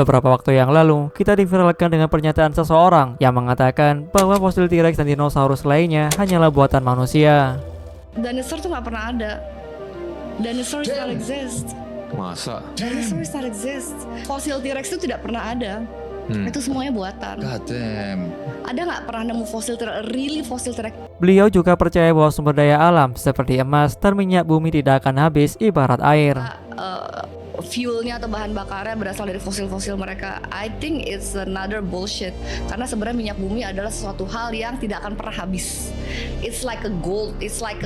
Beberapa waktu yang lalu, kita diviralkan dengan pernyataan seseorang yang mengatakan bahwa fosil T-Rex dan dinosaurus lainnya hanyalah buatan manusia. Dinosaur tuh nggak pernah ada. Dinosaur not exist. Masa? Dinosaur not exist. Fosil T-Rex itu tidak pernah ada. Itu semuanya buatan. God damn. Ada nggak pernah nemu fosil T-Rex, really fosil T-Rex? Beliau juga percaya bahwa sumber daya alam seperti emas dan minyak bumi tidak akan habis ibarat air. Fuelnya atau bahan bakarnya berasal dari fosil-fosil mereka. I think it's another bullshit. Karena sebenarnya minyak bumi adalah sesuatu hal yang tidak akan pernah habis. It's like a gold, it's like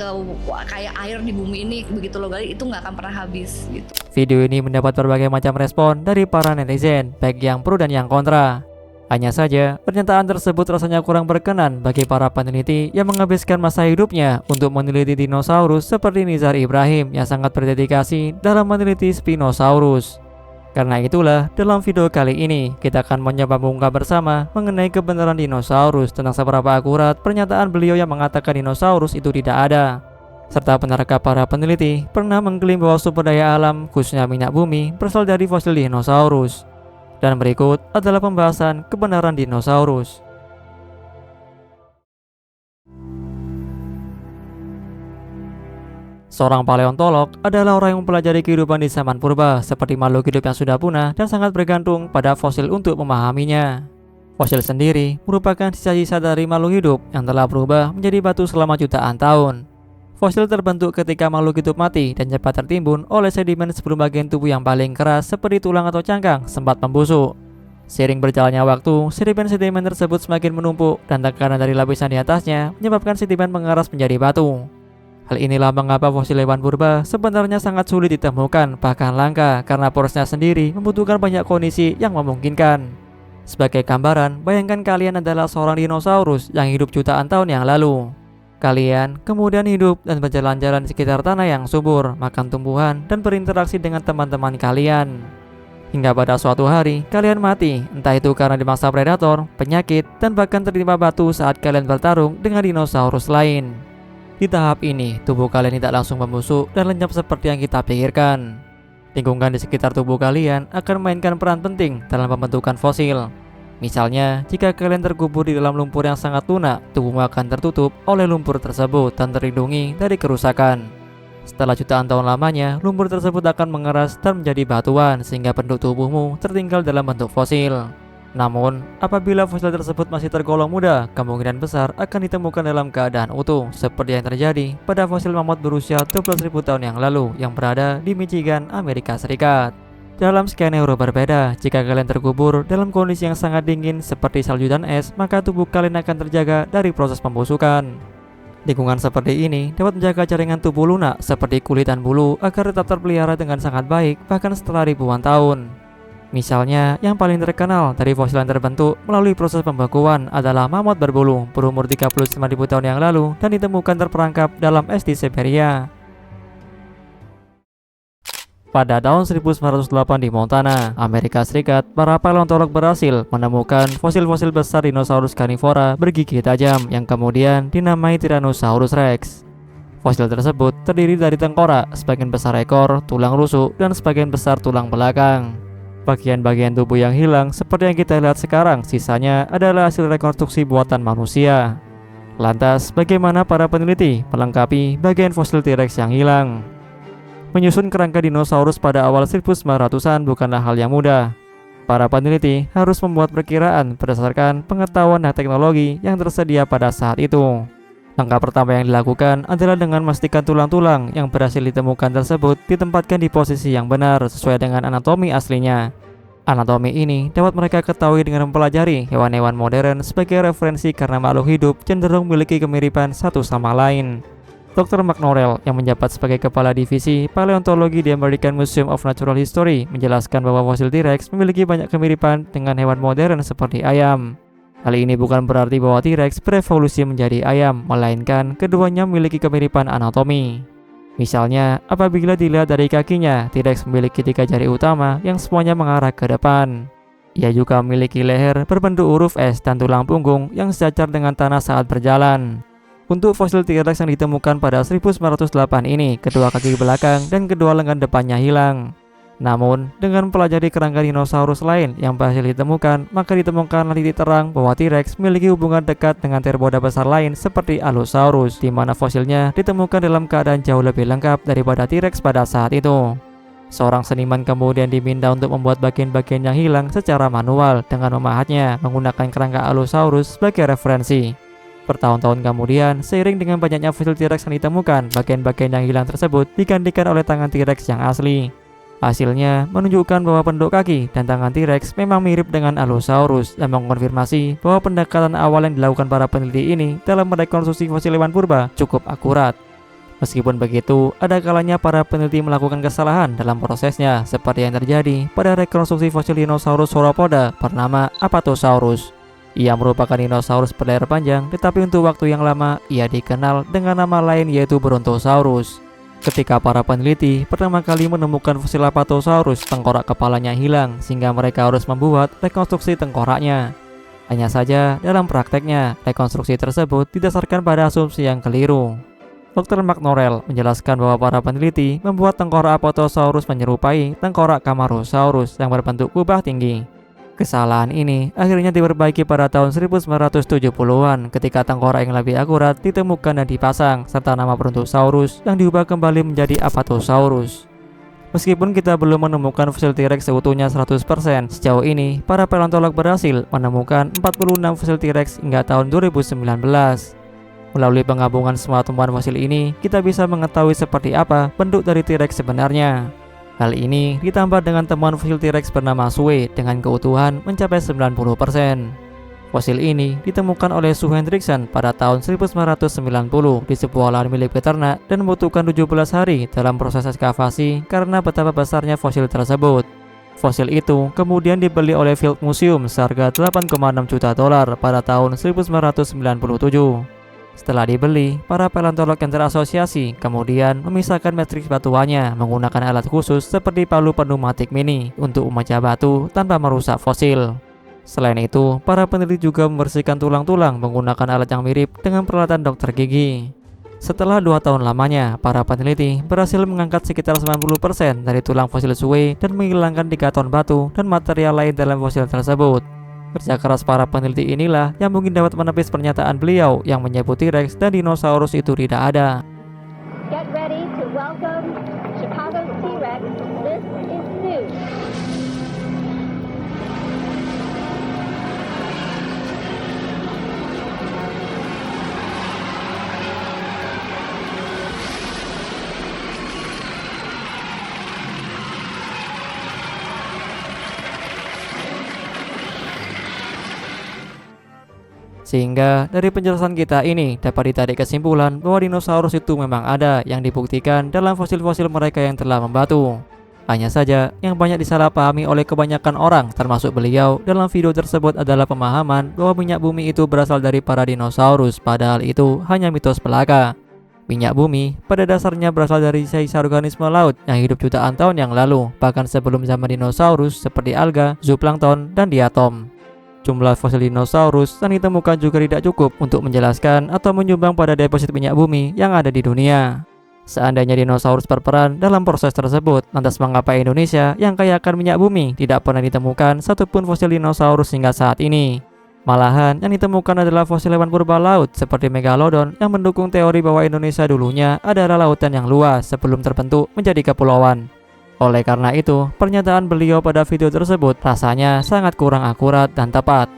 kayak air di bumi ini, begitu lo gali itu nggak akan pernah habis gitu. Video ini mendapat berbagai macam respon dari para netizen, baik yang pro dan yang kontra. Hanya saja, pernyataan tersebut rasanya kurang berkenan bagi para peneliti yang menghabiskan masa hidupnya untuk meneliti dinosaurus seperti Nizar Ibrahim yang sangat berdedikasi dalam meneliti Spinosaurus. Karena itulah, dalam video kali ini, kita akan mencoba mengungkap bersama mengenai kebenaran dinosaurus tentang seberapa akurat pernyataan beliau yang mengatakan dinosaurus itu tidak ada. Serta benarkah para peneliti pernah mengklaim bahwa sumber daya alam, khususnya minyak bumi, berasal dari fosil dinosaurus. Dan berikut adalah pembahasan kebenaran dinosaurus. Seorang paleontolog adalah orang yang mempelajari kehidupan di zaman purba seperti makhluk hidup yang sudah punah dan sangat bergantung pada fosil untuk memahaminya. Fosil sendiri merupakan sisa-sisa dari makhluk hidup yang telah berubah menjadi batu selama jutaan tahun. Fosil terbentuk ketika makhluk hidup mati dan cepat tertimbun oleh sedimen sebelum bagian tubuh yang paling keras seperti tulang atau cangkang sempat membusuk. Seiring berjalannya waktu, sedimen-sedimen tersebut semakin menumpuk dan tekanan dari lapisan di atasnya menyebabkan sedimen mengeras menjadi batu. Hal inilah mengapa fosil hewan purba sebenarnya sangat sulit ditemukan, bahkan langka, karena porosnya sendiri membutuhkan banyak kondisi yang memungkinkan. Sebagai gambaran, bayangkan kalian adalah seorang dinosaurus yang hidup jutaan tahun yang lalu. Kalian kemudian hidup dan berjalan-jalan di sekitar tanah yang subur, makan tumbuhan, dan berinteraksi dengan teman-teman kalian. Hingga pada suatu hari, kalian mati, entah itu karena dimangsa predator, penyakit, dan bahkan tertimpa batu saat kalian bertarung dengan dinosaurus lain. Di tahap ini, tubuh kalian tidak langsung membusuk dan lenyap seperti yang kita pikirkan. Lingkungan di sekitar tubuh kalian akan memainkan peran penting dalam pembentukan fosil. Misalnya, jika kalian terkubur di dalam lumpur yang sangat lunak, tubuhmu akan tertutup oleh lumpur tersebut dan terlindungi dari kerusakan. Setelah jutaan tahun lamanya, lumpur tersebut akan mengeras dan menjadi batuan sehingga bentuk tubuhmu tertinggal dalam bentuk fosil. Namun, apabila fosil tersebut masih tergolong muda, kemungkinan besar akan ditemukan dalam keadaan utuh, seperti yang terjadi pada fosil mamut berusia 12.000 tahun yang lalu yang berada di Michigan, Amerika Serikat. Dalam skenario berbeda, jika kalian terkubur dalam kondisi yang sangat dingin seperti salju dan es, maka tubuh kalian akan terjaga dari proses pembusukan. Lingkungan seperti ini dapat menjaga jaringan tubuh lunak seperti kulit dan bulu agar tetap terpelihara dengan sangat baik bahkan setelah ribuan tahun. Misalnya, yang paling terkenal dari fosil yang terbentuk melalui proses pembekuan adalah mamut berbulu berumur 35.000 tahun yang lalu dan ditemukan terperangkap dalam es di Siberia. Pada tahun 1908 di Montana, Amerika Serikat, para paleontolog berhasil menemukan fosil-fosil besar dinosaurus karnivora bergigi tajam yang kemudian dinamai Tyrannosaurus Rex. Fosil tersebut terdiri dari tengkorak, sebagian besar ekor, tulang rusuk, dan sebagian besar tulang belakang. Bagian-bagian tubuh yang hilang seperti yang kita lihat sekarang, sisanya adalah hasil rekonstruksi buatan manusia. Lantas, bagaimana para peneliti melengkapi bagian fosil T-Rex yang hilang? Menyusun kerangka dinosaurus pada awal 1900-an bukanlah hal yang mudah. Para peneliti harus membuat perkiraan berdasarkan pengetahuan dan teknologi yang tersedia pada saat itu. Langkah pertama yang dilakukan adalah dengan memastikan tulang-tulang yang berhasil ditemukan tersebut ditempatkan di posisi yang benar sesuai dengan anatomi aslinya. Anatomi ini dapat mereka ketahui dengan mempelajari hewan-hewan modern sebagai referensi karena makhluk hidup cenderung memiliki kemiripan satu sama lain. Dr. Mark Norrell yang menjabat sebagai kepala divisi paleontologi di American Museum of Natural History menjelaskan bahwa fosil T-Rex memiliki banyak kemiripan dengan hewan modern seperti ayam. Hal ini bukan berarti bahwa T-Rex berevolusi menjadi ayam, melainkan keduanya memiliki kemiripan anatomi. Misalnya, apabila dilihat dari kakinya, T-Rex memiliki 3 jari utama yang semuanya mengarah ke depan. Ia juga memiliki leher berbentuk huruf S dan tulang punggung yang sejajar dengan tanah saat berjalan. Untuk fosil T-Rex yang ditemukan pada 1908 ini, kedua kaki belakang dan kedua lengan depannya hilang. Namun, dengan mempelajari kerangka dinosaurus lain yang berhasil ditemukan, maka ditemukanlah titik terang bahwa T-Rex memiliki hubungan dekat dengan theropoda besar lain seperti Allosaurus, di mana fosilnya ditemukan dalam keadaan jauh lebih lengkap daripada T-Rex pada saat itu. Seorang seniman kemudian diminta untuk membuat bagian-bagian yang hilang secara manual dengan memahatnya menggunakan kerangka Allosaurus sebagai referensi. Bertahun-tahun kemudian, seiring dengan banyaknya fosil T-Rex yang ditemukan, bagian-bagian yang hilang tersebut digantikan oleh tangan T-Rex yang asli. Hasilnya menunjukkan bahwa penduk kaki dan tangan T-Rex memang mirip dengan Allosaurus dan mengkonfirmasi bahwa pendekatan awal yang dilakukan para peneliti ini dalam merekonstruksi fosil hewan purba cukup akurat. Meskipun begitu, ada kalanya para peneliti melakukan kesalahan dalam prosesnya, seperti yang terjadi pada rekonstruksi fosil dinosaurus sauropoda bernama Apatosaurus. Ia merupakan dinosaurus berlayar panjang, tetapi untuk waktu yang lama ia dikenal dengan nama lain yaitu Brontosaurus. Ketika para peneliti pertama kali menemukan fosil Apatosaurus, tengkorak kepalanya hilang sehingga mereka harus membuat rekonstruksi tengkoraknya. Hanya saja dalam prakteknya, rekonstruksi tersebut didasarkan pada asumsi yang keliru. Dr. McNorrell menjelaskan bahwa para peneliti membuat tengkorak Apatosaurus menyerupai tengkorak Camarasaurus yang berbentuk kubah tinggi. Kesalahan ini akhirnya diperbaiki pada tahun 1970-an ketika tengkorak yang lebih akurat ditemukan dan dipasang, serta nama Brontosaurus yang diubah kembali menjadi Apatosaurus. Meskipun kita belum menemukan fosil T-Rex seutuhnya 100%, sejauh ini para paleontolog berhasil menemukan 46 fosil T-Rex hingga tahun 2019. Melalui penggabungan semua temuan fosil ini, kita bisa mengetahui seperti apa bentuk dari T-Rex sebenarnya. Hal ini ditambah dengan temuan fosil T-Rex bernama Sue dengan keutuhan mencapai 90%. Fosil ini ditemukan oleh Sue Hendrickson pada tahun 1990 di sebuah lahan milik peternak dan membutuhkan 17 hari dalam proses ekskavasi karena betapa besarnya fosil tersebut. Fosil itu kemudian dibeli oleh Field Museum seharga $8,6 juta pada tahun 1997. Setelah dibeli, para paleontolog yang terasosiasi kemudian memisahkan matriks batuannya menggunakan alat khusus seperti palu pneumatik mini untuk memecah batu tanpa merusak fosil. Selain itu, para peneliti juga membersihkan tulang-tulang menggunakan alat yang mirip dengan peralatan dokter gigi. Setelah 2 tahun lamanya, para peneliti berhasil mengangkat sekitar 90% dari tulang fosil Sue dan menghilangkan 3 ton batu dan material lain dalam fosil tersebut. Kerja keras para peneliti inilah yang mungkin dapat menepis pernyataan beliau yang menyebut T-Rex dan dinosaurus itu tidak ada. Get ready to welcome Chicago's T-Rex. This is Sue. Sehingga dari penjelasan kita ini dapat ditarik kesimpulan bahwa dinosaurus itu memang ada yang dibuktikan dalam fosil-fosil mereka yang telah membatu. Hanya saja yang banyak disalahpahami oleh kebanyakan orang termasuk beliau dalam video tersebut adalah pemahaman bahwa minyak bumi itu berasal dari para dinosaurus, padahal itu hanya mitos belaka. Minyak bumi pada dasarnya berasal dari sisa organisme laut yang hidup jutaan tahun yang lalu, bahkan sebelum zaman dinosaurus seperti alga, zooplankton, dan diatom. Jumlah fosil dinosaurus yang ditemukan juga tidak cukup untuk menjelaskan atau menyumbang pada deposit minyak bumi yang ada di dunia. Seandainya dinosaurus berperan dalam proses tersebut, lantas mengapa Indonesia yang kaya akan minyak bumi tidak pernah ditemukan satupun fosil dinosaurus hingga saat ini? Malahan yang ditemukan adalah fosil hewan purba laut seperti Megalodon yang mendukung teori bahwa Indonesia dulunya adalah lautan yang luas sebelum terbentuk menjadi kepulauan. Oleh karena itu, pernyataan beliau pada video tersebut rasanya sangat kurang akurat dan tepat.